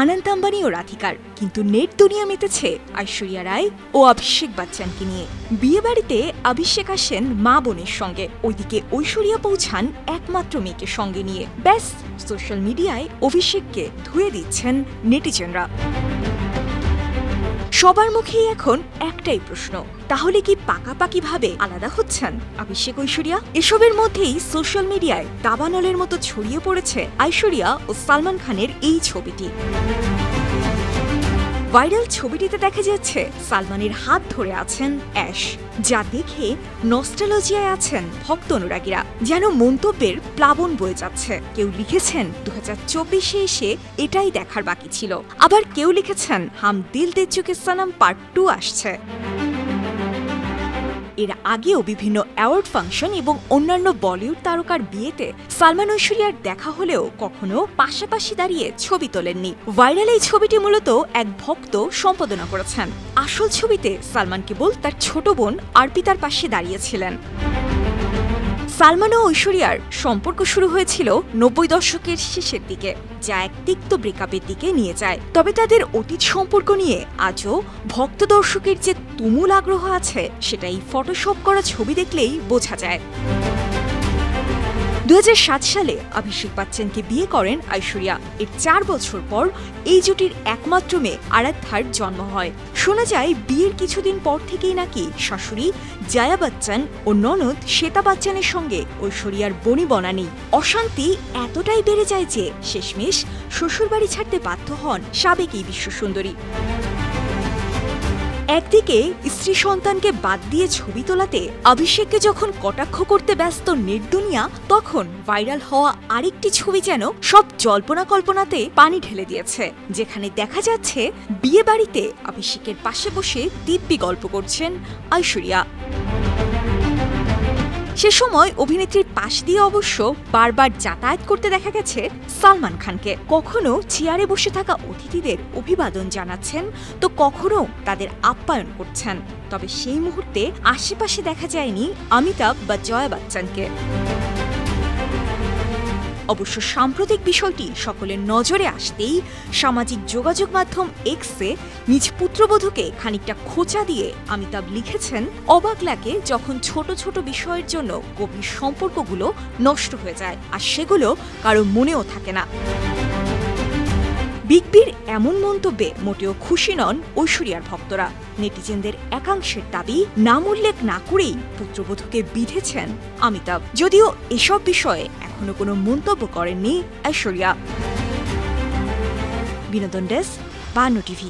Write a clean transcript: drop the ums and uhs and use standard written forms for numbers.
অনন্ত আম্বানি ও রাধিকার, কিন্তু নেট দুনিয়া মেতেছে ঐশ্বরিয়া রায় ও অভিষেক বচ্চনকে নিয়ে। বিয়ে বাড়িতে অভিষেক আসেন মা বোনের সঙ্গে, ওইদিকে ঐশ্বরিয়া পৌঁছান একমাত্র মেয়েকে সঙ্গে নিয়ে। ব্যাস, সোশ্যাল মিডিয়ায় অভিষেককে ধুয়ে দিচ্ছেন নেটিজেনরা। সবার মুখেই এখন একটাই প্রশ্ন, তাহলে কি পাকাপাকিভাবে আলাদা হচ্ছেন অভিষেক ঐশ্বরিয়া? এসবের মধ্যেই সোশ্যাল মিডিয়ায় দাবানলের মতো ছড়িয়ে পড়েছে ঐশ্বরিয়া ও সালমান খানের এই ছবিটি। ভাইরাল ছবিটিতে দেখা যাচ্ছে সালমানের হাত ধরে আছেন অ্যাশ, যা দেখে নস্টালজিয়ায় আছেন ভক্ত অনুরাগীরা। যেন মন্তব্যের প্লাবন বয়ে যাচ্ছে। কেউ লিখেছেন 2024-এ এসে এটাই দেখার বাকি ছিল, আবার কেউ লিখেছেন হাম দিল দে চুকে সনম পার্ট 2 আসছে। এর আগেও বিভিন্ন অ্যাওয়ার্ড ফাংশন এবং অন্যান্য বলিউড তারকার বিয়েতে সালমান ঐশ্বরিয়ার দেখা হলেও কখনো পাশাপাশি দাঁড়িয়ে ছবি তোলেননি। ভাইরাল এই ছবিটি মূলত এক ভক্ত সম্পাদনা করেছেন। আসল ছবিতে সালমান কেবল তার ছোট বোন অর্পিতার পাশে দাঁড়িয়েছিলেন। সালমান ও ঐশ্বরিয়ার সম্পর্ক শুরু হয়েছিল 90 দশকের শেষের দিকে, যা এক তিক্ত ব্রেকআপের দিকে নিয়ে যায়। তবে তাদের অতীত সম্পর্ক নিয়ে আজও ভক্ত দর্শকের যে তুমুল আগ্রহ আছে, সেটাই ফটোশপ করা ছবি দেখলেই বোঝা যায়। 2007 সালে অভিষেক বচ্চনকে বিয়ে করেন ঐশ্বরিয়া। এর 4 বছর পর এই জুটির একমাত্র মেয়ে আরাধ্যার জন্ম হয়। শোনা যায় বিয়ের কিছুদিন পর থেকেই নাকি শাশুড়ি জয়া বচ্চন ও ননদ শ্বেতা বচ্চনের সঙ্গে ঐশ্বরিয়ার বনিবনা নেই। অশান্তি এতটাই বেড়ে যায় যে শেষমেশ শ্বশুরবাড়ি ছাড়তে বাধ্য হন সাবেক এই বিশ্বসুন্দরী। একদিকে স্ত্রী সন্তানকে বাদ দিয়ে ছবি তোলাতে অভিষেককে যখন কটাক্ষ করতে ব্যস্ত নেট দুনিয়া, তখন ভাইরাল হওয়া আরেকটি ছবি যেন সব জল্পনা কল্পনাতে পানি ঢেলে দিয়েছে, যেখানে দেখা যাচ্ছে বিয়ে বাড়িতে অভিষেকের পাশে বসে দিব্যি গল্প করছেন ঐশ্বরিয়া। সে সময় অভিনেত্রীর পাশ দিয়ে অবশ্য বারবার যাতায়াত করতে দেখা গেছে সালমান খানকে। কখনো চেয়ারে বসে থাকা অতিথিদের অভিবাদন জানাচ্ছেন, তো কখনো তাদের আপ্যায়ন করছেন। তবে সেই মুহূর্তে আশেপাশে দেখা যায়নি অমিতাভ বা জয়া বচ্চনকে। অবশ্য সাম্প্রতিক বিষয়টি সকলের নজরে আসতেই সামাজিক যোগাযোগ মাধ্যম এক্সে নিজ পুত্রবধূকে খানিকটা খোঁচা দিয়ে অমিতাভ লিখেছেন, অবাক লাগে যখন ছোট ছোট বিষয়ের জন্য গভীর সম্পর্কগুলো নষ্ট হয়ে যায়, আর সেগুলো কারো মনেও থাকে না। বিগ বির এমন মন্তব্যে মোটেও খুশি নন ঐশ্বরিয়ার ভক্তরা। নেটিজেনদের একাংশের দাবি, নাম উল্লেখ না করেই পুত্রবধূকে বিঁধেছেন অমিতাভ। যদিও এসব বিষয়ে এখনো কোনো মন্তব্য করেননি ঐশ্বরিয়া। বিনোদন ডেস্ক, 52 টিভি।